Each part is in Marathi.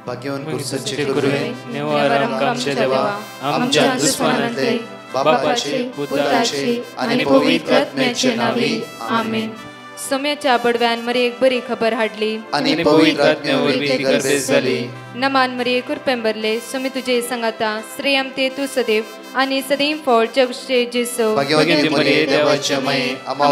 भाग्यवान कुर्साचे गुरुवे निवार आमच्या देवा आमच्या दुश्मनांतले बापाचे पुत्राचे आणि पवित्र आत्म्याचे नावे आमेन. सोम्याच्या बडव्यान मरी एक बरी खबर हाडली आणि पवित्र आत्म्यावर ती गर्भेस झाली. नमान मरी कुरपेंबरले सोमी तुझे संगाता श्रेयम ते तू सदैव आणि सदैव फळ जगचे जेसो. भाग्यवती मरिये देवाच्या माये आम्हा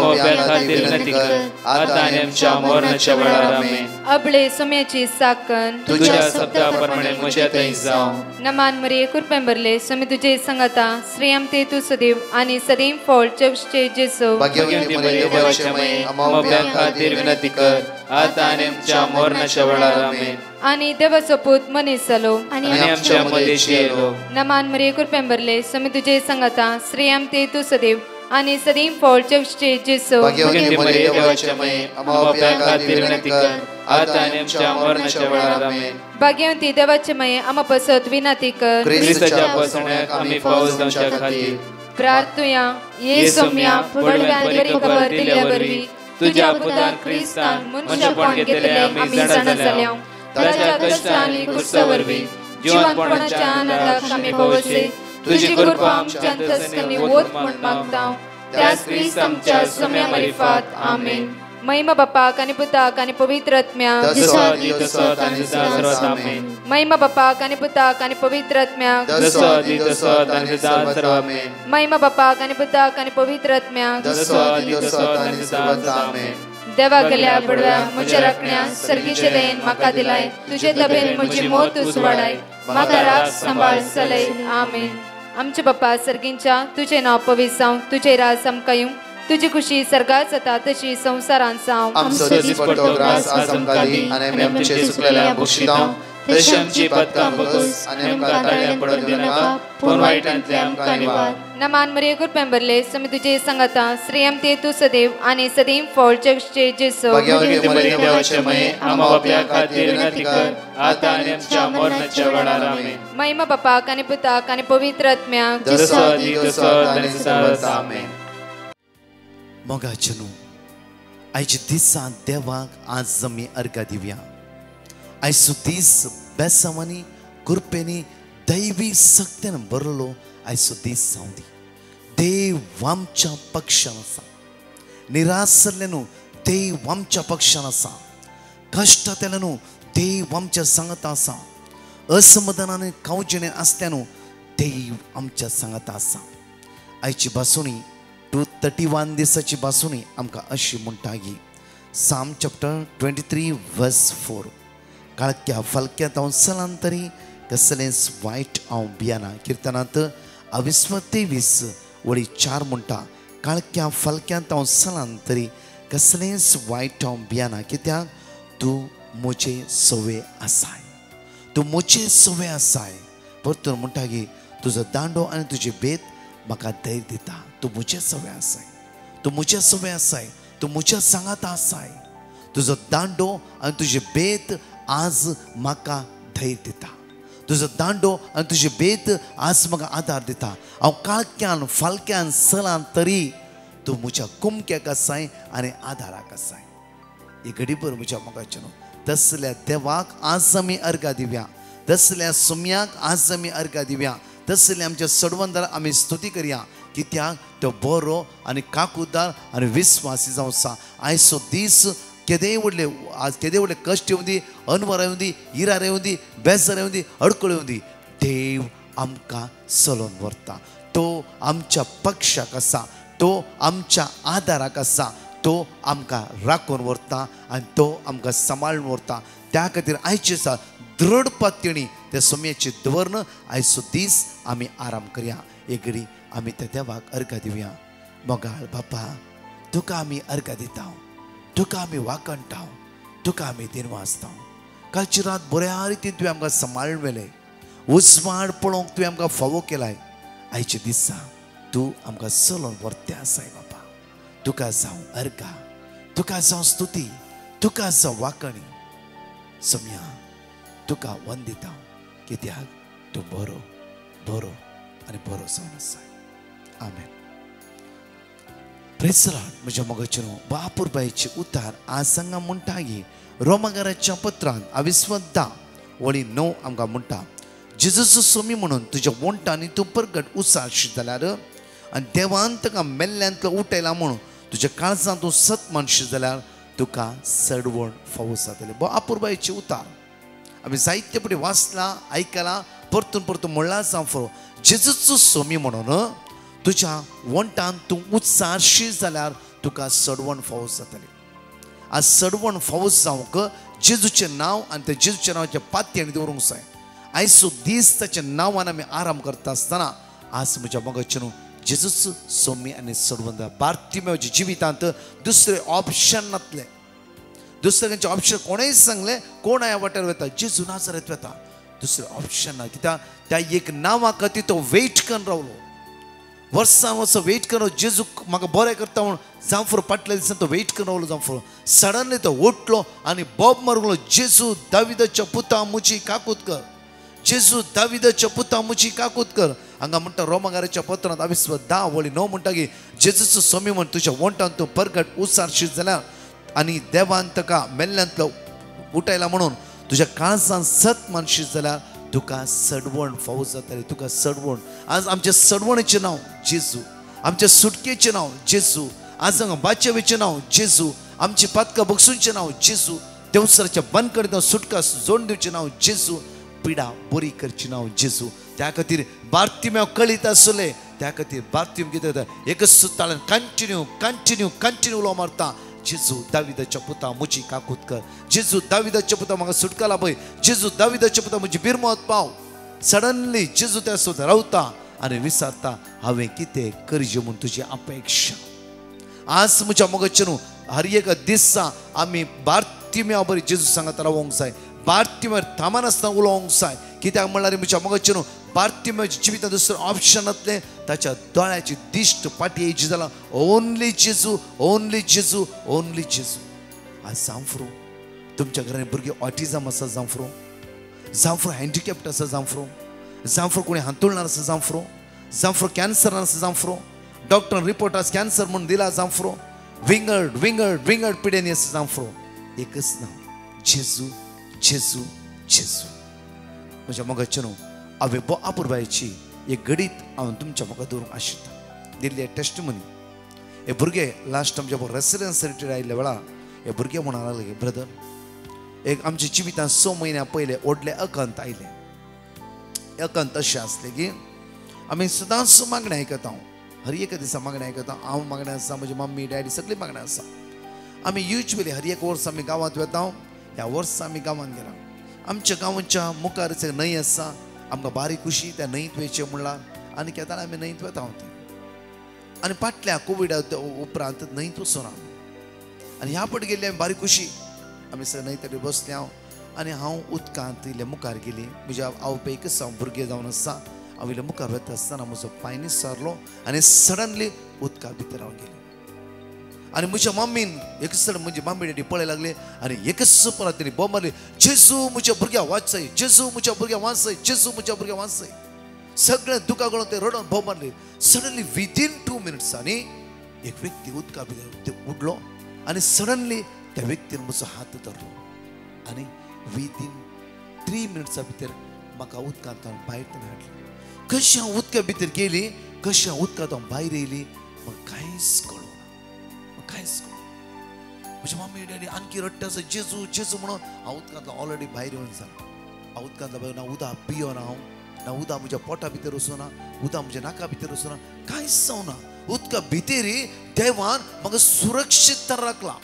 खातीर विनंती कर आता आणि आमच्या मरणाच्या वेळार आमेन. अबळे सोम्याची साकन तुझ्या शब्दाप्रमाणे म्हज्या थंय जावं. नमान मरी कुरपेंबरले सोमी तुझे संगाता श्रेयम ते तू सदैव आणि सदैव फळ जगचे जेसो. भाग्यवती मरिये देवाच्या माये आम्हा खातीर विनंती कर आता आणि आमच्या मरणाच्या वेळार आमेन. आणि देवाचो पूत मनीस जालो आणि आमच्या मदेशी येलो. नमान मरी कुरपेंबरले सोमी तुझे संगाता श्रेयम ते तू सदैव आणि सदैव फळ जगचे जेसो. भाग्यवती मरिये देवाच्या माये आम्हा खातीर विनंती कर आता आणि आमच्या मरणाच्या वेळार आमेन. भाग्यवती देवाचे माये आम्हा पसत विनंती कर ख्रिस्ताच्या पासण्याक आम्ही पावस जावच्या खातीर प्रार्थुया. ये सोम्या बडव्यान बरी खबर दिल्या वरवी तुझ्या पुतान ख्रिस्तान मनुष्यपण घेतले आम्ही जाणा जाल्या. ताच्या कष्टांनी कुर्सावरवी जीवनपणाच्या आनंदाक आम्ही पावसे. तुझी कृपा आमच्या अंतस्करणी वोत म्हण मागता त्याच ख्रिस्त आमच्या सोम्या मरिफात आमेन. महिमा बापाक आणि पुताक आणि पवित्र आत्म्याक महिमा बापाक आणि पुताक आणि पवित्र आत्म्याक महिमा बापाक आणि पुताक आणि पवित्र आत्म्याक देवा गेल्या बडव्या म्हज्या राखण्या सर्गीचे देन म्हाका दिलाय. तुझे तबेन म्हजी मोत तूं वाडाय म्हाका राख सांबाळ चलय आमेन. आमचे बाप्पा सर्गींच्या तुझे नाव पवित्र जावं. तुझे राज आमकां येवं. तुझी खुशी सर्गात जाता तशी संसारांत जावं. आमचो दिसपट्टो ग्रास आज आमकां दी आनी आमी आमचे सुकलेल्या बक्षितांव तशी आमची पातकां बगस आनी आमकां ताळ्यां पडूंक दिनाका पूण वायटांतले आमकां निवार. नमान मरिये कुरपेंबरले सोमी तुझे संगाता श्रेयम ते तू सदैव आणि सदैव फळ जगचे जेसो. भाग्यवती मरिये देवाचे माये आम्हा बापया खातीर विनंती कर आता आनी आमच्या मरणाच्या वेळार आमेन. महिमा बापाक आणि पुताक आणि पवित्र आत्म्याक आमेन. मोगाचनू आयच्या दिसा देवाक आज आमी अर्घा दिवया. आयचो दीस बेसांवांनी कृपेनी दैवी सक्तीन बरलो आयचो दीस जावं दी. देव आमच्या पक्षान आसा. निरासरलेनू देव आमच्या पक्षान आसा. कश्टांतल्यानू देव आमच्या सांगत आसा. असमाधानान कावजिणे आसल्यानू देव आमच्या सांगत आसा. आयची बासुणी 231 दिसाची बासुणी आमकां अशी म्हणटा की साम चॅप्टर 23 वर्स 4 काळक्या फलक्यांत हांव सलांतरी कसलेंच वायट हांव भियाना. किर्तनांत 22:4 म्हणटा काळक्या फलक्यांत हांव सलांतरी कसलेंच वायट हांव भियाना कित्याक तूं म्हजे सवे आसाय. तूं म्हजे सवे आसाय. परतून म्हणटा की तुजो दांडो आनी तुजी बेत म्हाका धैर्य दिता. तूं म्हजे सवे आसाय. तूं म्हजे सवे आसाय. तूं म्हज्या सांगात आसाय. तुजो दांडो आनी तुजी बेत आज म्हाका धैर्य दिता. तुजो दांडो आनी तुजी बेत आज म्हाका आदार दिता. हांव काळक्यान फालक्यान सलां तरी तूं म्हज्या कुमक्याक आसाय आनी आदाराक आसाय. ही घडीभर म्हज्या मोगाचें तसल्या देवाक आज आमी अर्घा दिवया. तसल्या सोम्याक आज आमी अर्घा दिवया. तसल्या आमच्या सडवंदार आमी स्तुती करया कित्याक तो बरो आनी काकूदार आनी विस्वासी जावं आसा. आयचो दीस केदे व्हडले कश्ट येवं दी, अनवरां येवं दी, इरार येवं दी, बेजार येवं दी, अडकळ येवं दी, देव आमकां चलोवन व्हरता. तो आमच्या पक्षाक आसा. तो आमच्या आदाराक आसा. तो आमकां राखून व्हरता आनी तो आमकां सांबाळून व्हरता. त्या खातीर आयचे दिसा दृढ पातयणी त्या सोम्याची दवरन आयचो दीस आमी आराम करया. एक घडी आमी त्या देवाक अर्घा दिवया. मोगाळ बापा तुका आमी अर्घा दिता. तुका आमी वाकणटा. तुका आमी दिनवासता. कालची रात बऱ्या रितीन तुवें आमकां सांबाळून व्हेलें. उजवाड पळोवंक तुवें आमकां फावो केलाय. आयच्या दिसा तूं आमकां चलोवन व्हरतें आसाय बापा. तुका जावं अर्घा. तुका जावं स्तुती. तुका जावं वाकणी. सोम्या तुका वंदिता कित्याक तूं बरो बरो आनी बरो जावन आसाय. आमेन. Praise the Lord. म्हज्या मोगाचें बापूर बायचे उतार आज सांगा म्हणटा की रोमाकाराच्या पत्रांत 22:10 वळी 9 आमकां म्हणटा जेजूचो सोमी म्हणून तुज्या वंटांनी तूं परगट उसारशी जाल्यार आनी देवान ताका मेल्ल्यांतलो उठयला म्हणून तुज्या काळजांत तूं सत मनशी जाल्यार तुका सडवण फावूस जातली. बो अपुर्बायेची उतार आमी जायते फुडें वाचला आयकला परतून परतून म्हणला जावं फरो जेजूचो सोमी म्हणून तुज्या वंटान तूं उत्सारशी जाल्यार तुका सडवण फावूस जातली. आज सडवण फावूस जावंक जेजूचें नांव आनी त्या जेजूच्या नांवाचें पाती आनी दवरूंक जाय. आयचो दीस ताच्या नांवान आमी आराम करता आसतना आज म्हज्या मोगाचें न्हू जेजूच सोमी आनी सडवण बार्तिमेवाच्या जिवितांत दुसरें ऑप्शन नासलें. दुसरें खंयचें ऑप्शन कोणेंय सांगलें कोण ह्या वाटेर वता जेजू नासरेंत वता दुसरें ऑप्शन ना. कित्याक त्या एक नांवा खातीर तो वेट करून रावलो वर्सां वर्सां वेट करून जेजू म्हाका बरें करता म्हणून जावं फुरो फाटल्या दिसान तो वेट करून रावलो जावं फुरो सडनली तो उठलो आनी बोब मारूंक लागलो जेजू दाविदाच्या पुता मुची काकूत कर जेजू दाविदाच्या पुता मुची काकूत कर. हांगा म्हणटा रोमाकाराच्या पत्रांत 10:9 म्हणटा की जेजूचो सोमी म्हण तुज्या वंटान तूं परगट उसारशीत जाल्यार आनी देवान ताका मेल्ल्यांतलो उठयला म्हणून तुज्या काळजांत सत मनशी जाल्यार तुका सडवण फावूस जातली. तुका सडवण आज आमच्या सडवणेचें नांव जेजू आमच्या सुटकेचें नांव जेजू आज हांगा बाचेवेचें नांव जेजू आमची पातकां बगसूंचें नांव जेजू देवसराच्या बंदकडे सुटका जोडून दिवचें नांव जेजू पिडा बरी करची नांव जेजू. त्या खातीर बार्तिमेव कळीत आसले त्या खातीर बार्तिमेव कितें जाता एकच सुताळ्यान कंटिन्यू उलो मारता जेजू दाविदाच्या पुता मुची काकूत कर जेजू दाविदाच्या पुता म्हाका सुटका लाभय जेजू दाविदाच्या पुता म्हजी बिरमत पाव. सडनली जेजू त्या सुद्दां रावता आनी विचारता हांवें कितें करचें म्हूण तुजी अपेक्षा. आज म्हज्या मोगाचें न्हू हर एक दिसा आमी बार्तिमेवा बरी जेजू सांगात रावोंक जाय बार्तिमेर थांबा नासतना उलोवंक जाय. कित्याक म्हणल्यार म्हज्या मोगाचें न्हू बार्तिमेवाच्या जिवितांत दुसरें ऑप्शन नासलें ताच्या दोळ्याची दिश्ट फाटी येयची जाल्यार ओन्ली जेजू ओन्ली जेजू ओन्ली जेजू. आज जावं फुरो तुमच्या घरांनी भुरगीं ऑटिझम आसा जावं फुरो हँडिकॅप्ट आसा जावं फुरो कोणी हांतुळणार आसा जावं फुरो कॅन्सर आसा जावं फुरो डॉक्टरान रिपोर्ट आज कॅन्सर म्हणून दिला जावं फुरो विंगड पिडेनी आसा जावं फुरो एकच नांव जेजू जेजू जेजू. म्हज्या मोगाचें न्हू हांवें बो अपुर्बायेची एक घडीत हांव तुमच्या म्हाका दवरूंक आशिता दिल्ली टेस्टमनी. हे भुरगे लास्ट आमच्या रेसिडेंस रिट्रीट आयिल्ल्या वेळार हे भुरगे म्हणून लागले ब्रदर एक आमच्या जिवितांत 6 म्हयन्या पयले व्हडले अकंत आयले. अकंत अशें आसले की आमी सदांच मागणें आयकता हर एक दिसा मागणें आयकता हांव मागणें आसा म्हजी मम्मी डॅडी सगळीं मागणें आसा. आमी युजली हर एक वर्स आमी गांवांत वता ह्या वर्सा आमी गांवांत गेला आमच्या गांवांच्या मुखार न्हंय आसा आमकां बारीक खुशी त्या न्हंयत वयचें म्हणल्यार आनी केदार आमी न्हंयत वता आनी फाटल्या कोविडा उपरांत न्हंयत वचून आनी ह्या फावटी गेल्ली आमी बारीक खुशी आमी सगळे न्हंयत बसले आनी हांव उदकांत इल्ले मुखार गेली म्हज्या आवय एकच हांव भुरगें जावन आसा हांव इल्ले मुखार वता आसतना म्हजो पांय निसरलो आनी सडनली उदका भितर हांव गेली आनी म्हज्या मम्मीन एकच म्हजी मम्मी डॅडी पळय लागले आनी एकच परत तेणी बोंब मारली जेजू म्हज्या भुरग्याक वाचय जेजू म्हज्या भुरग्याक वाचय जेजू म्हज्या भुरग्याक वाचय. सगळें दुका गळोन ते रडोन बोंब मारली. सडनली विदीन 2 मिनट्सांनी एक व्यक्ती उदका भितर उडलो आनी सडनली त्या व्यक्तीन म्हजो हात धरलो आनी विदीन 3 मिनट्सां भितर म्हाका उदकांत भायर हाडलें. कशें हांव उदका भितर गेली कशें हांव उदकांत भायर येयली म्हाका कांयच कळना म्हज्या मम्मी डॅडी आणखी रडटा आसा जेजू जेजू म्हणून हांव उदकांतलो ऑलरेडी भायर येवन जालो. हांव उदकांतलो भायर ना उदक पियो ना हांव ना उदक म्हज्या पोटा भितर वचूना उदक म्हज्या नाका भितर वचूना कांयच जावना. उदका भितर देवान म्हाका सुरक्षीत राखला.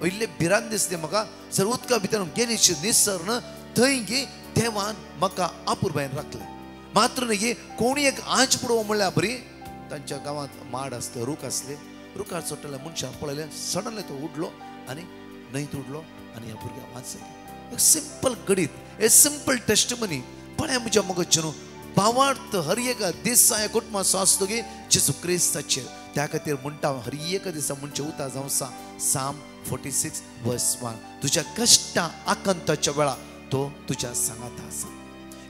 इल्ले भिरांत दिसले म्हाका जर उदका भितर गेलीशी निसरण थंय गे देवान म्हाका अपुर्बायेन राखलें. मात्र न्ही गे कोणी एक आंच पडोवं म्हणल्यार बरी तांच्या गांवांत माड आसले रूख आसले रुखार सोडलेल्या मनशान पळयलें सडनली तो उडलो आनी न्हंयत उडलो आनी ह्या भुरग्याक वाचयलें. एक सिंपल गडीत ए सिंपल टेस्टमनी पळय म्हज्या मोगाचें न्हू भावार्थ हर एक दिसा ह्या कुटुंबांत सो आसलो की जेजू क्रिस्ताचेर त्या खातीर म्हणटा हर एक दिसा म्हणचे उतार जावं साम 46:1 तुज्या कश्टा आकंताच्या वेळा तो तुज्या सांगात आसा.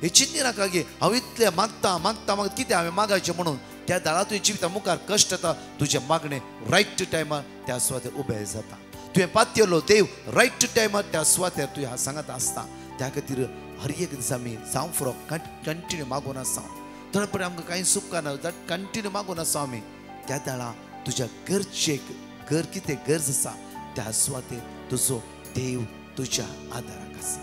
हे चिंती नाका गे हांव इतलें मागता कितें हांवें मागायचें म्हणून त्या दाळा तुवें जिविता मुखार कश्ट येता तुजें मागणें रायट टायमार त्या सुवातेर उबें जाता. तुवें पातयलो देव रायट टायमार त्या सुवातेर तुवें सांगत आसता. त्या खातीर हर एक दिसा आमी जावं फुरो कंटिन्यू मागून आसा थोडे पर्यंत आमकां कांय सुखा ना जाल्यार कंटिन्यू मागून आसा आमी त्या दाळा तुज्या गरजेक कितें गरज आसा त्या सुवातेर तुजो देव तुज्या आदाराक आसा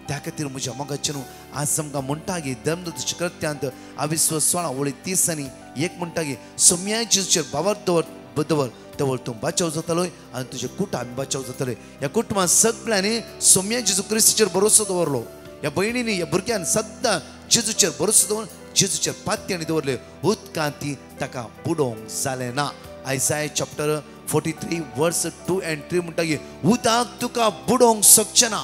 त्या खातीर म्हज्या मोगाचें न्हू आज आमकां म्हणटा गे धर्मदूताच्या कृत्यांत 26:16 आनी 1 म्हणटा गे सोम्या जेजूचेर बावर दवर तूं बचाव जातलोय आनी तुजे कुटुंब बचाव जातले ह्या कुटुंबान सगळ्यांनी सोम्या जेजू क्रिस्ताचेर भरोसो दवरलो ह्या भयणींनी ह्या भुरग्यान सद्दां जेजूचेर भरोसो दवरून जेजूचेर पातयेणी दवरले उदकांती ताका बुडोवंक जालें ना आयसाया चॅप्टर 43 वर्स 2 and 3 म्हणटा की उदक तुका बुडोवंक शकचें ना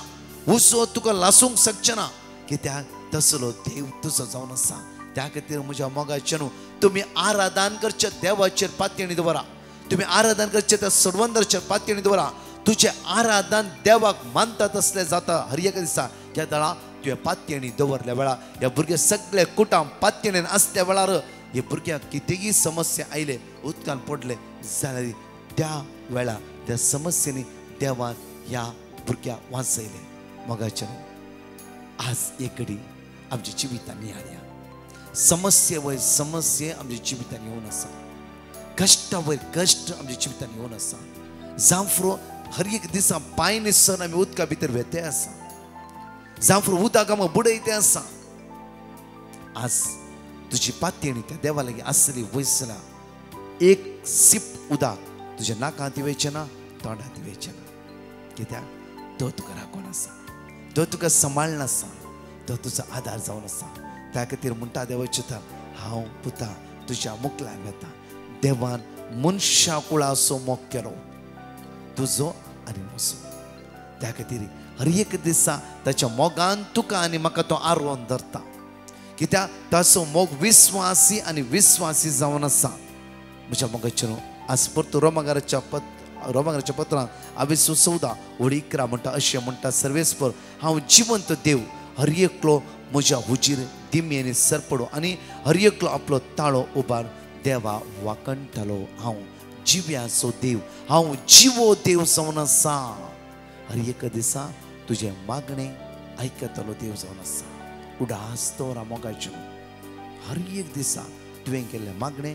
उसो तुका लासूंक शकचें ना कित्याक तसलो देव तुजो जावन आसा त्या खातीर म्हज्या मोगाचें न्हू तुमी आराधन करचे देवाचेर पातयेणी दवरा तुम्ही आराधन करचे त्या सडवंदराचेर पातयेणी दवरा तुझे आराधन देवाक मानता तसले जाता हर एक दिसा ह्या दळा तुवें पातयेणी दवरल्या वेळार ह्या भुरगे सगळे कुटुंब पातयेणेन आसल्या वेळार हे भुरग्यांक कितेंय समस्या आयले उदकान पडले जाल्यार त्या वेळार त्या समस्येनी देवान ह्या भुरग्याक वाचयले मोगाचें आज एक घडी आमच्या जिवितांनी हाडया समस्ये वयर समस्ये आमच्या जिवितांत येवन आसा कष्टा वयर कष्ट आमच्या जिवितांत येवन आसा जावं फुरो हर एक दिसा पांय निसरून आमी उदका भितर वेते आसा जावं फुरो उदक आमकां बुडयते आसा आज तुजी पातयेणी त्या देवा लागीं आसली वयसला एक सीप उदक तुज्या नाकांत येवचें ना तोंडांत येवचें ना कित्याक तो तुका राखून आसा तो तुका सांबाळून आसा तो तुजो आदार जावन आसा त्या खातीर म्हणटा देवाचे हांव पुता तुज्या मुखल्यान येता देवान मनशा कुळाचो मोग केलो तुजो आनी म्हजो त्या खातीर हर एक दिसा ताच्या मोगान तुका आनी म्हाका तो आरोवन धरता कित्याक ताचो मोग विस्वासी आनी विस्वासी जावन आसा म्हज्या मोगाचेर आज परतू रोमाकाराच्या पत्रांत 14:14 म्हणटा अशें म्हणटा सर्वेस्पर हांव जिवंत देव हर एकलो म्हज्या हुजीर दिम्येनी सरपडो आनी हर एकलो आपलो ताळो उबार देवा वाकणटलो हांव जिव्याचो देव हांव जिवो देव जावन आसा हर एक दिसा तुझे मागणे आयकतलो देव जावन आसा उडास दवरा मोगाचें हर एक दिसा तुवें केल्ले मागणे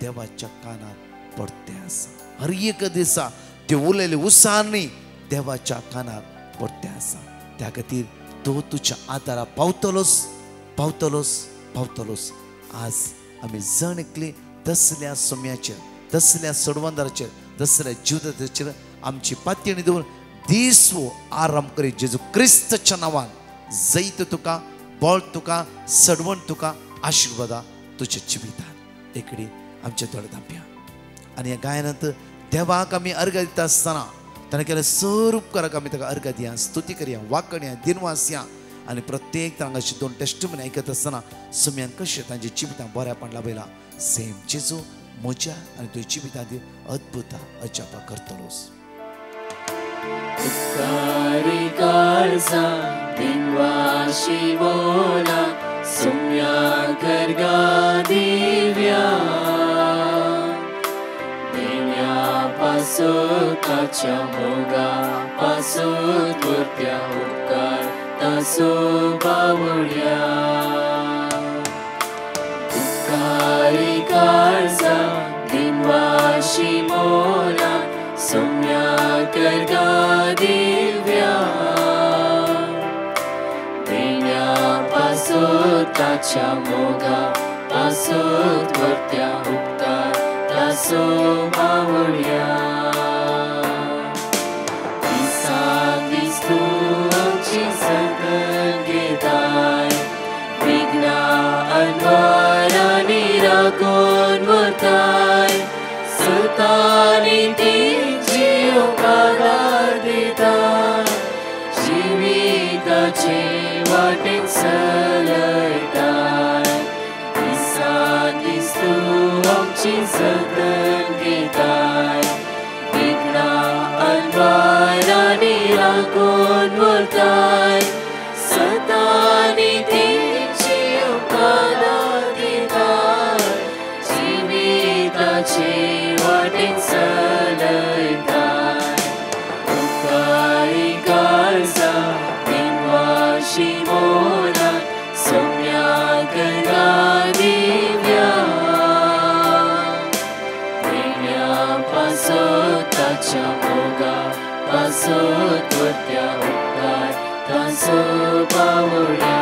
देवाच्या कानार पडते आसा हर एक दिसा ते उलयले उसारणी देवाच्या कानार पडते आसा त्या खातीर तो तुज्या आदारा पावतलोस पावतलोस पावतलोस आज आमी जणकली तसल्या सोम्याचेर तसल्या सडवंदराचेर तसल्या जिवदाचेर आमची पातयेणी दवर दिसवो आराम करी जेजू क्रिस्ताच्या नांवान जैत तुका बळ तुका सडवण तुका आशिर्वादा तुज्या जिवितांत एकडी आमच्या दोळे धांपया आनी ह्या गायनांत देवाक आमी अर्घ दिता आसतना ताणें केले सर उपकाराक आमी ताका अर्घ दिया स्तुती करया वाकणया दिनवास या आनी प्रत्येक तांगाची 2 टेस्टिमनी आयकत आसतना सुम्यान कशें तांच्या जिवितांत बऱ्यापण लाभयला सेम जेजू म्हज्या आनी तुज्या जिवितांत अद्भुत अजापा करतलोस उपकारी काळजा दिनवाशी बोला सुम्या करगा दिव्या पासून ताच्या मोगा पासून करत्या उपकार तासो बावड्या उपकारी काळजा दिनवाशी मोला सोम्या करगा दिव्या देण्या पासून ताच्या मोगा पासून करत्या उपकार तासो बावड्या सतानी तिची उपकार दिता जिविताचे वाटेक चलयता दिसान दीस तूं आमची जतन घेताय विघ्ना अनवारांनी राखून व्हरताय सतानी तिची उपकार वाटेक चलयताय उपकारी काळजा दिनवाशी ताच्या मोगा पासत वरत्या उपकार ताचो पावल्या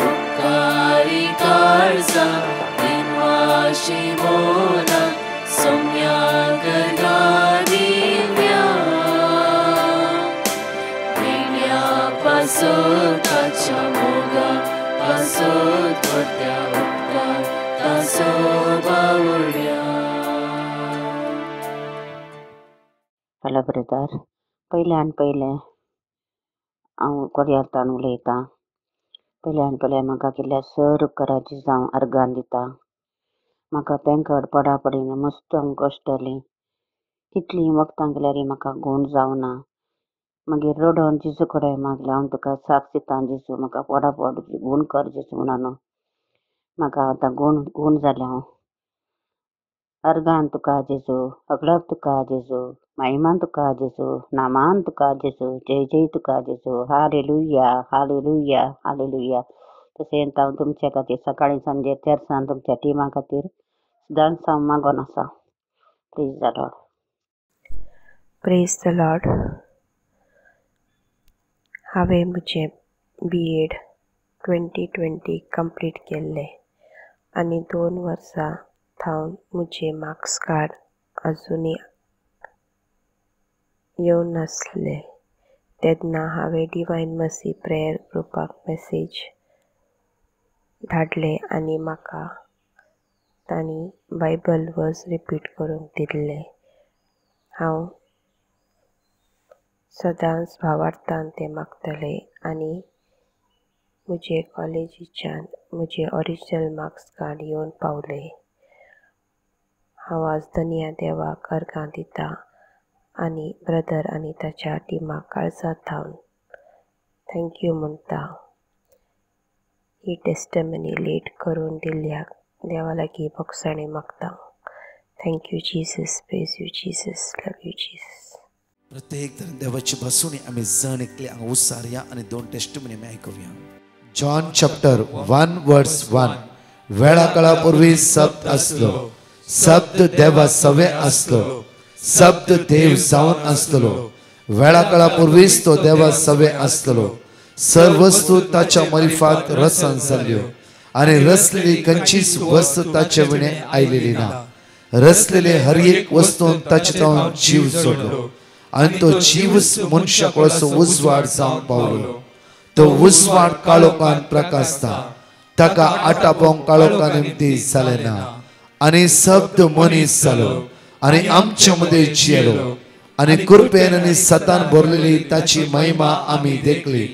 उपकारी काळजा दिनवाशी मोला सौम्या गरगा दिव्या देण्या पासत ताच्या मोगा पासत वरत्या उपकार ताचो पावल्या. हॅलो ब्रदर, पयले हांव कोडयारतान उलयतां. पयले म्हाका केल्ल्या सर उपकाराची हांव अर्गान दितां. म्हाका बँकड पडापडीन मस्त हांव कश्टली, कितलीं वखदां केल्यार म्हाका गूण जावना. मागीर रडोन जेजू कडेन मागलें, हांव तुका साथ दितां जेजू, म्हाका पडापड गूण कर जेजू म्हणून. म्हाका आतां गूण जाल्या. हांव अर्गान तुका जेजू, हगडप तुका जेजू, महिमान तुका जेजू, नामान तुका जेजू, जय जय तुका जेजू. Hallelujah hallelujah hallelujah. तशेंच हांव तुमच्या खातीर सकाळीं सांजे तेरसान तुमच्या टिमा खातीर सदांच हांव मागोन आसा. Please the Lord. Praise the Lord. हांवें म्हजें BEd 2020 कंप्लीट केल्लें आनी 2 वर्सां थावन म्हजें मार्क्स कार्ड अजुनूय येवन नासलें. तेन्ना हांवें डिवायन मर्सी प्रेयर ग्रुपाक मेसेज धाडलें आनी म्हाका तांणी बायबल वर्स रिपीट करूंक दिल्ले. हांव सदांच भावार्थान तें मागतलें आनी म्हजे कॉलेजीच्यान म्हजें ऑरिजिनल मार्क्स कार्ड येवन पावलें. हांव आज धन्या देवाक अर्गां दितां आनी ब्रदर आनी ताच्या टिमाक काळजां थावन थँक्यू म्हणटा. ही टेस्टमनी लेट करून दिल्ल्याक देवा लागीं भोगसाणी मागता. Thank you Jesus. Praise you Jesus. Love you Jesus. प्रत्येक तरेन देवाची बसून आमी जण एकले हांगा उसारया आनी 2 टेस्टिमनी आमी आयकुया. जॉन चॅप्टर 1 वर्स 1. वेळा काळा पूर्वी शब्द असलो, शब्द देवा सवे असलो, शब्द देव जावन असलो. वेळा काळा पूर्वीच तो देवा सवे असलो. सर्व वस्तू ताच्या मरिफात रसन जाल्यो आनी रचलेली खंयचीच वस्त ताचे विणे आयलेली ना. रचलेले हर एक वस्तून ताचे तावन जीव जोडलो आनी तो जीवच मनशा कळसो उजवाड जावन पावलो. तो उजवाड काळोखान प्रकाशता, ताका आटापोंक काळोखा निमती जालें ना. आनी शब्द मनीस जालो आनी आमचे मदीं जियेलो आनी कृपेन आनी सतान भरलेली ताची महिमा आमी देखली.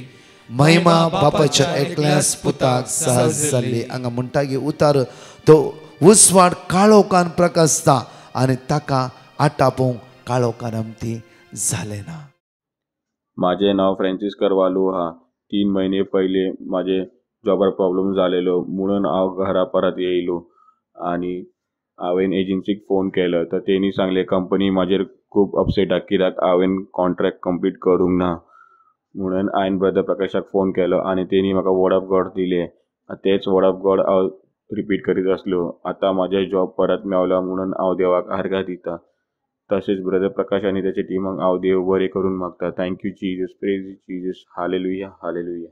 महिमा बापाच्या एकल्याच पुताक सहज जाल्ली. हांगा म्हणटा की उतार तो उजवाड काळोखान प्रकाशता आनी ताका आटापोंक काळोखान निमती जालें ना. माझे नाव फ्रांसीस करवालो हा. 3 महिने पहिले माझे जॉबार प्रॉब्लेम जालेलो म्हणून हांव घरा परत येयलो आनी हांवें एजन्सीक फोन केलो तर तेणी सांगले कंपनी म्हाजेर खूब अपसेट आहा कित्याक हांवें कॉन्ट्रॅक्ट कंप्लीट करूंक ना. म्हणून हांवें ब्रदर प्रकाशाक फोन केलो आनी तेणी म्हाका वर्ड ऑफ गॉड दिले. तेच वर्ड ऑफ गॉड हांव रिपीट करीत आसलो. आतां म्हाजें जॉब परत मेवला म्हणून हांव देवाक आर्गां दिता. तसेच ब्रदर प्रकाश आनी त्याच्या टिमाक हांव देव बरें करून मागता. Thank you Jesus. Praise Jesus. Hallelujah hallelujah.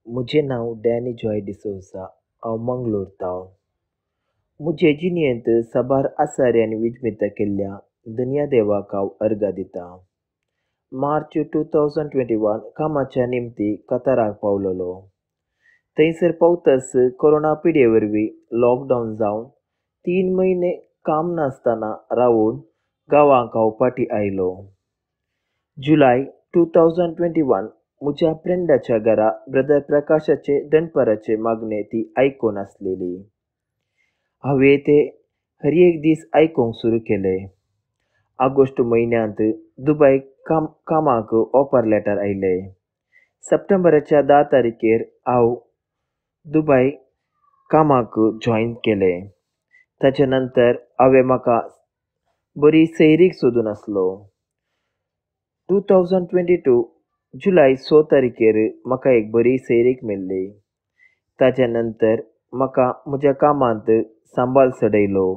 म्हजें नांव डॅनी जॉय डिसोजा. हांव मंगलोर तावन. म्हजे जिणेंत साबार आसारी आनी विजमिता केल्ल्या धन्या देवाक हांव अर्गां दितां. मार्च 2021 कामाच्या निमती कताराक पावलोलो. थंयसर पावतच कोरोना पिडे वरवीं लॉकडावन जावन 3 म्हयने काम नासतना रावून गांवांक हांव फाटीं आयलो. जुलय 2021 म्हज्या फ्रेंडाच्या घरा ब्रदर प्रकाशाचे दनपाराचे मागणे ती आयकून आसलेली. हांवें ते हर एक दीस आयकूंक सुरू केलें. ऑगस्ट म्हयन्यांत दुबय कामाक ऑफर लेटर आयलें. सप्टेंबराच्या 10 तारखेर हांव दुबय कामाक जॉयन केलें. ताच्या नंतर हांवें म्हाका बरी सैरीक सोदून आसलो. 2022 जुलय 6 तारखेर म्हाका एक बरी सैरीक मेळ्ळी. ताच्या नंतर म्हाका म्हज्या कामांत सांबाळ चडयलो.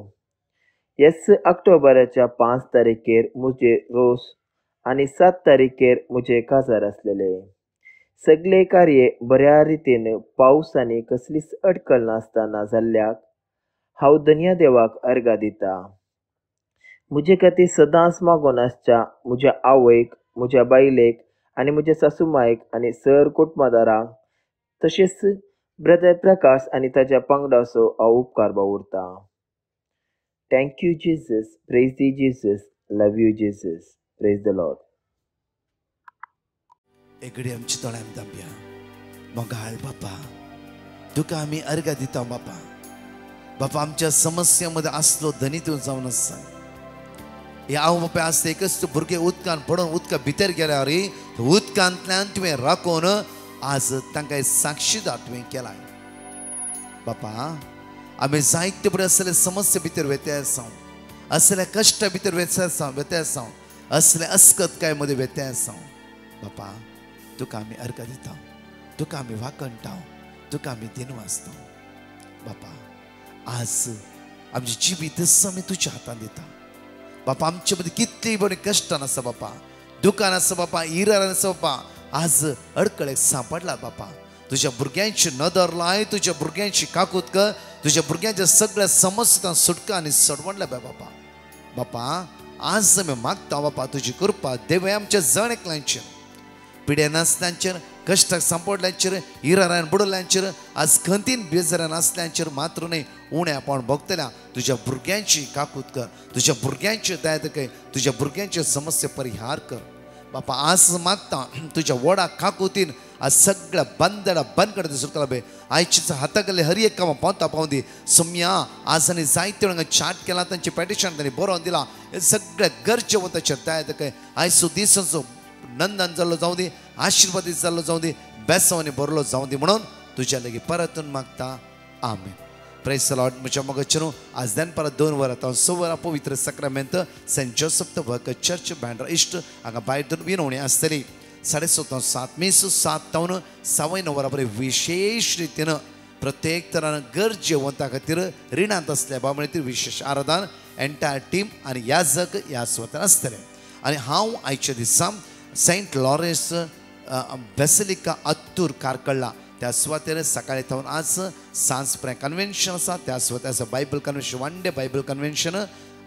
ह्याच ऑक्टोबराच्या 5 तारखेर म्हजे रोस आनी 7 तारखेर म्हजे काजार आसलेले. सगळे कार्य बऱ्या रितीन पावस आनी कसलीच अडकळ नासतना जाल्ल्याक हांव धन्य देवाक अर्घा दिता. म्हजे खातीर सदांच मागोन आसच्या म्हज्या आवयक, म्हज्या बायलेक आनी म्हज्या सासूमायक आनी सर कुटुंबदारांक तशेंच ब्रदर प्रकाश आनी ताच्या पंगडाचो हांव उपकार बावुरता. Thank you Jesus, praise the Jesus, love you Jesus, praise the Lord. एकडे आमची दोळ्यान दांबया. मोगाळ बापा, तुका आमी अर्घा दिता बापा. बापा आमच्या समस्यामध्ये असलो धनी तूं जावन आसा. हे हांव बापा आसता एकच भुरगे उदकान पडून उदका भितर गेल्यार उदकांतल्यान तुवें राखून आज तांकां साक्षीदार तुवें केलाय. बापा आमी जायते बरे असले समस्या भितर वेते आसा, असल्या कश्टा भितर वेते आसा, असले अस्कतकाय मध्ये वेते आसा. बापा तुका आमी अर्घा दिता, तुका आमी वाकणटा, तुका आमी दिन वाचता. बापा आज आमची जिवीत आमी तुज्या हातान दिता. बापा आमचे मध्ये कितली बरी कश्टान आसा बापा, दुकान आसा बापा, इरान आसा बापा, आज अडकळेक सांपडला बापा. तुझ्या भुरग्यांची नदर लाय, तुझ्या भुरग्यांची काकूत कर, तुझ्या भुरग्यांच्या सगळ्या समस्या सुटका आणि सडवणल्या बापा. बापा आज आमी मागता बापा तुझी कृपा देवे आमच्या जण एकल्यांचेर, पिड्या नासल्यांचेर, कश्टाक सांपडल्यांचेर, इरारान बुडल्यांचेर, आज खंतीन बेजारान आसल्यांचेर मात्र न्ही उणें आपण भोगतल्या तुझ्या भुरग्यांची काकूत कर, तुझ्या भुरग्यांची दया दखय, तुझ्या भुरग्यांचे समस्या परिहार कर. बापा आज मागता तुझ्या वडा काकुतीन आज सगळ्या बंदडा बंद करता सुटला बे. आयचीच हातागले हर एक कामां पावता पावंदी सुम्या आज आनी जायते जाणांक चाट केला, तांचे पेटिशन तांणी बरोवन दिला. सगळ्या गरजे वताचेर दया दखय. आयचो दिसाचो नंदन जाल्लो जावं दी, आशिर्वादीत जाल्लो जावं दी, बेसांवांनी भरलो जावं दी म्हणून तुज्या लागीं परतून मागता. आमेन. Praise the Lord. म्हज्या मोगाचेर आज देन परत 2 वरां तावन 6 वरां पवित्र सक्रामेंत saint Joseph the worker church Bandra east हांगा भायर धरून विनवणी आसतली. 7:30 मीस 7 तावन 9 वरां पर्यंत विशेष रितीन प्रत्येक तरान गरजेवंता खातीर रिणांत आसल्या बाबतींत विशेष आराधन एंटायर टीम आनी याजक ह्या सुवातेर आसतले. आनी हांव आयच्या दिसा सेंट लॉरेन्स बेसिलिका अत्तूर कारकळ्ळा त्या सुवातेर सकाळी थावन आज सांजप्रे कन्वेन्शन आसा. त्या सुवातेर Bible convention, 1 day Bible convention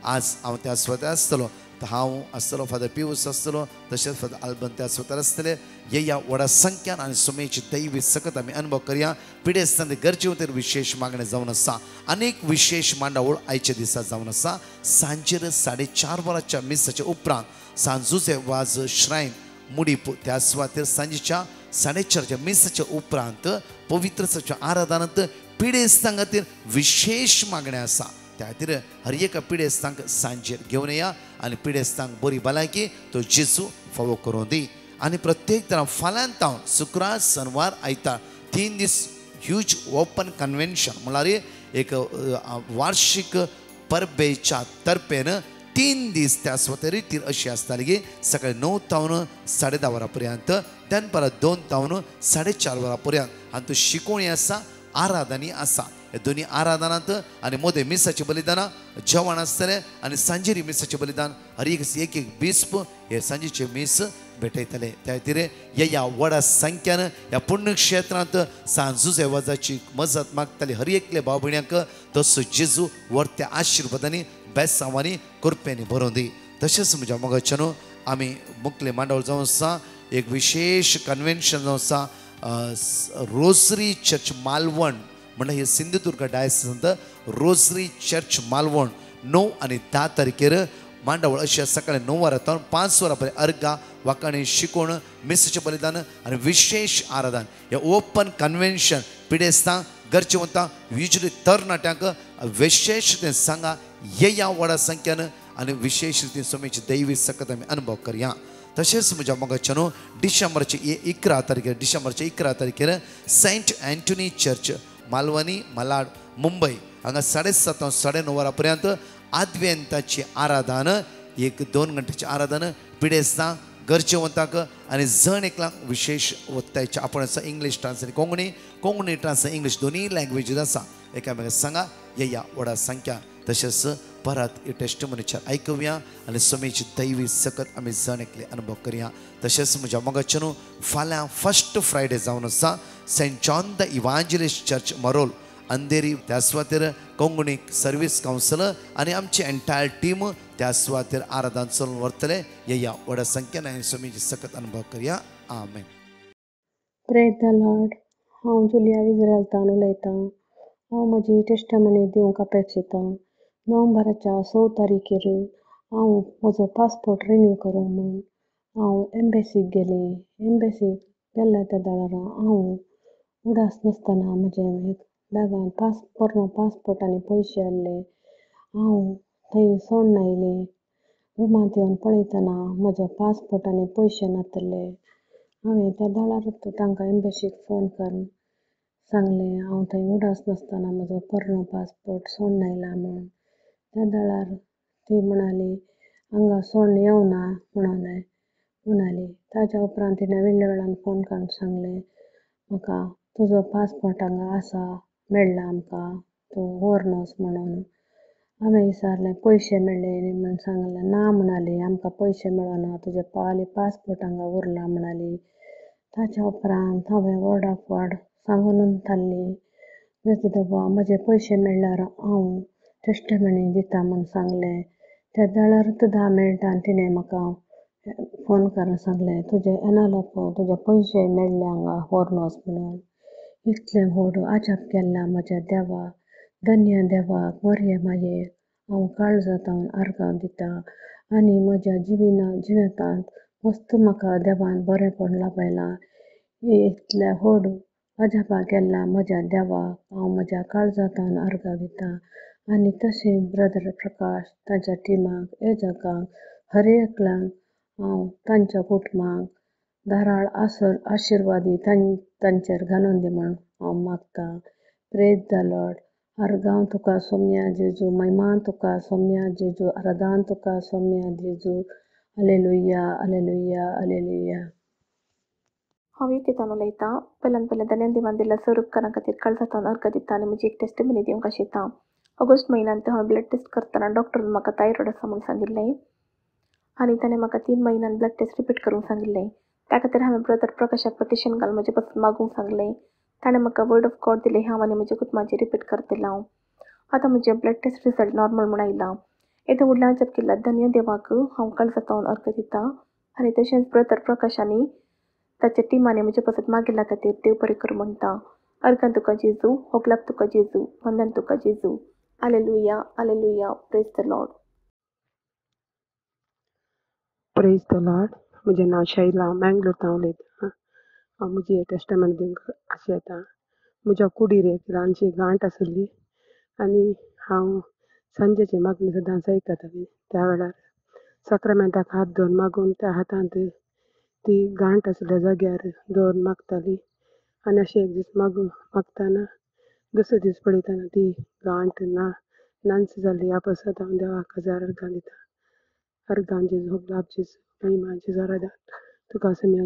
आज हांव त्या सुवातेर आसतलो. हांव आसतलो, फादर पियूस आसतलो, तशेंच फादर आल्बन त्या सुवातेर आसतले. या व्हडा संख्यान आनी सुमेची दैवी सकत आमी अनुभव करया. पिडेस्तान गरजे खातीर विशेष मागणे जावन आसा. अनेक विशेष मांडावळ आयच्या दिसा जावन आसा. सांजेर 4:30 वरांच्या मिसाच्या उपरांत सांजुचे वाज श्रायन मुडीप त्या सुवातेर सांजेच्या 4:30 मिसाच्या उपरांत पवित्र आराधनांत पिडेस्तां खातीर विशेष मागणे आसा. त्या खातीर हर एका पिडेस्तांक सांजेर घेवन येया आनी पिडेस्तांक बरी भलायकी तो जेजू फावो करूं दी. आनी प्रत्येक तरां फाल्यां तावन शुक्रार, शेनवार, आयतार 3 दीस ह्यूज ओपन कन्वेन्शन म्हळ्यार एक वार्षिक परबेच्या तर्फेन 3 दीस त्या सुवातेर रितीर अशी आसताली की सकाळी 9 तावन 10:30 वरां पर्यंत, देन परत 2 तावन 4:30 वरां पर्यंत आनी तो शिकोवणी आसा, आराधनी आसा. हे दोन्ही आराधनांत आनी मोदे मिसाचे बलिदानां जेवण आसतलें आनी सांजेरी मिसाचें बलिदान हर एक बिस्प हे सांजेचे मीस भेटयतले. त्या खातीर ह्या व्हडा संख्यान ह्या पुण्यक्षेत्रांत सांजुचे वजाची मजत मागताली हर एकले भाव भयण्यांक तसो जेजू वर्त्या आशिर्वादांनी बेसांवांनी कृपेनी भरोवन दी. तशेंच म्हज्या मोगाच्यान आमी मुखले मांडवळ जावन आसा. एक विशेष कन्वेन्शन जावन आसा रोजरी चर्च मालवण म्हणजे हे सिंधुदुर्ग डायसिसांत रोजरी चर्च मालवण 9 आनी 10 तारखेर मांडावळ अशी सकाळी 9 वरां तावन 5 वरां पर्यंत अर्घा, वाकाणी, शिकोवण, मिसाचें बलिदान आनी विशेष आराधन. हे ओपन कन्वेन्शन पिडेस्तां गरजेवंतां युजली तरणाट्यांक विशेष रितीन सांगा. ह्या व्हडा संख्यान आनी विशेष रितीन सोमेची दैवी सकत आमी अनुभव करया. तशेंच म्हज्या मोगाच्यान डिसेंबरचे 11 तारखेर Saint Antony Church Malvani Malad Mumbai हांगा 7:30 तावन 9:30 वरां पर्यंत आद्वेंताची आराधन 1-2 घंटेची आराधन पिडेस्तां गरजेवंताक आनी जण एकलांक विशेष वत्तायचे आपण English translate Konkani translate English दोन्ही लँग्वेजीस आसा एकामेकाक सांगा या व्हडा संख्या तशेंच परत ही टेस्टिमोनीचेर आयकुया आनी स्वामीची दैवी सकत आमी जण एकले अनुभव करया तशेंच म्हज्या मोगाचे न्हू फाल्यां फर्स्ट फ्रायडे जावन आसा saint John the evangelist church Marol Andheri त्या सुवातेर कोंकणी सर्वीस कावन्सिलर आनी आमची एंटायर टीम त्या सुवातेर आराधना चलून व्हरतले या व्हडा संख्येन आनी स्वामीची सकत अनुभव करया आमेन. Praise the Lord. हांव जुलिया इज्रायलतान उलयतां. हांव म्हजी टेस्टमनी दिवंक अपेक्षितां. नोव्हेंबराच्या 6 तारखेर हांव म्हजो पासपोर्ट रिन्यू करूंक म्हूण हांव एम्बेसीक गेली. एम्बेसीक गेल्या त्या दारां हांव उडास नासतना म्हजें बॅगान पोरणो पासपोर्ट आनी पयशे आसले. हांव थंय सोडून आयलें. रुमांत येवन पळयतना म्हजो पासपोर्ट आनी पयशे नासले. हांवें त्या दारार तांकां एम्बेसीक फोन करून सांगलें हांव थंय उडास नासतना म्हजो पोरणो पासपोर्ट सोडून आयलां म्हूण. त्या दारार ती म्हणाली हांगा सोडून येवना म्हणाली. ताच्या उपरांत तिणें वेळच्या वेळान फोन करून सांगलें म्हाका तुजो पासपोर्ट हांगा आसा मेळ्ळा आमकां तूं व्हरनोस म्हणून. हांवें विचारलें पयशे मेळ्ळे न्ही म्हूण सांगलें ना म्हणाली आमकां पयशे मेळना तुजें पासपोर्ट हांगा उरला म्हणाली. ताच्या उपरांत हांवें वर्ड ऑफ वर्ड सांगून थारली देवा म्हजे पयशे मेळ्ळ्यार हांव टेस्टमनी दिता म्हूण सांगलें. त्या दारार 10 मिनटान तिणें म्हाका फोन करून सांगलें तुजें एनवलप तुजे पयशे मेळ्ळे हांगा व्हरनोस म्हणून. इतलें व्हड अजाप केलां म्हज्या देवाक. धन्य देवाक बरे मायेक हांव काळजांतल्यान आर्गां दितां आनी म्हज्या जिवितांत मस्त म्हाका देवान बरेंपण लाभयलां. इतल्या व्हड अजापाक गेल्ल्या म्हज्या देवाक हांव म्हज्या काळजांतल्यान आर्गां दितां. आनी तशेंच ब्रदर प्रकाश ताच्या टिमाक हे जगाक हर एकल्यांक हांव तांच्या कुटुंबाक धाराळ आशिर्वादी तांचेर घालून दी म्हूण हांव मागतां. Praise the Lord. आर्गां तुका सोम्या जेजू महिमा तुका सोम्या जेजू आराधना तुका सोम्या जेजू. Hallelujah hallelujah hallelujah. हांव युकेतान उलयतां. पयल्यान धन्य देवान दिल्ल्या सर उपकारां खातीर काळजांतल्यान अर्घ दितां आनी म्हजी एक टेस्टिमनी दिवंक आशितां. ऑगस्ट म्हयन्यांत हांवें ब्लड टेस्ट करतना डॉक्टरान म्हाका थायरॉयड आसा म्हूण सांगिल्लें आनी ताणें म्हाका 3 म्हयन्यान ब्लड टेस्ट रिपीट करूंक सांगिल्लें. त्या खातीर हांवें ब्रदर प्रकाशाक पटिशन घालून म्हजे पासून मागूंक सांगलें. ताणें म्हाका वर्ड ऑफ गॉड दिलें. हांव आनी म्हज्या कुटुंबाचें रिपीट करतलें. आतां म्हजें ब्लड टेस्ट रिजल्ट नॉर्मल म्हूण आयलां. येदें व्हडलें अजाप केल्ल्या धन्य देवाक हांव काळजांतल्यान अर्घ दितां आनी तशेंच ब्रदर प्रकाशानी ताच्या टिमांनी म्हजे पासून मागिल्ल्या खातीर देव बरें करूं म्हणटा. अर्गां तुका जेजू, होगलाप तुका जेजू, वंदन तुका जेजू. Hallelujah hallelujah. Praise the Lord. Praise the Lord. म्हजें नांव शैला मँगलोरतां उलयतां. हांव म्हजी टेस्टमनी दिवंक आशेतां. म्हज्या कुडीर एक ल्हानशी गांठ आशिल्ली आनी हांव सांजेची मागणी सदांच आयकतालें. त्या वेळार सक्रामेंताक हात दवरून मागून त्या हातांत ती गांठ आशिल्ल्या जाग्यार दवरून मागताली आनी अशें एक दीस मागतना दुसरे दीस पळयतना ती गांठ नांच जाल्ली. आपसत हांव देवाक हजार अर्गां दितां. अर्गां जेजू होगलाप जेजू महिमा जेजू आराधना तुका सोम्या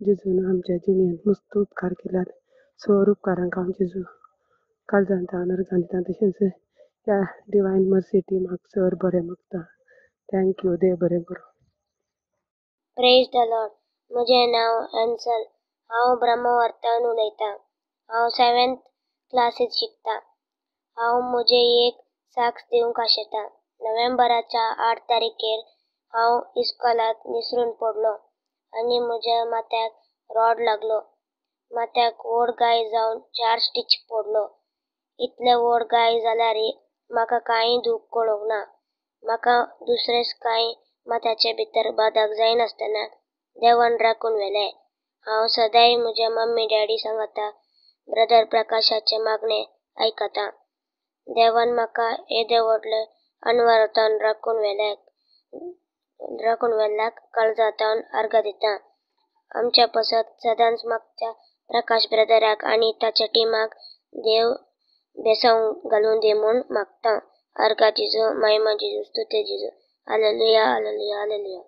जेजून आमच्या जिणेंत मस्त उपकार केल्यात. सर उपकारांक हांव जेजू काळजांतल्यान अर्गां दितां. तशेंच ह्या डिवायन मर्सी टिमाक सर बरें मागता. थँक्यू. देव बरें करूं. Praise the Lord. म्हजें नांव हंसल. हांव ब्रह्मवर्तान उलयतां. हांव 7th क्लासीत शिकतां. हांव म्हजें एक साक्ष दिवंक आशेतां. नोव्हेंबराच्या 8 तारखेर हांव इस्कॉलांत निसरून पडलो आनी म्हज्या माथ्याक रॉड लागलो. माथ्याक व्हड गाय जावन 4 स्टिच पडलो. इतलें व्हड गाय जाल्यारय म्हाका कांय दूख कळोंक ना. म्हाका दुसरें कांय माथ्याचे भितर बादाक जायनासतना देवान राखून व्हेलें. हांव सदांय म्हज्या मम्मी डॅडी सांगाता ब्रदर प्रकाशाचे मागणे आयकतां. देवान म्हाका येदें व्हडलें अनवरतान राखून व्हेल्ल्याक काळजांतल्यान अर्घ दितां. आमच्या पासत सदांच मागच्या प्रकाश ब्रदराक आनी ताच्या टिमाक देव बेसांव घालून दी म्हूण मागतां. अर्घा जेजू महिमा जेजू स्तुती जेजू. Hallelujah hallelujah hallelujah.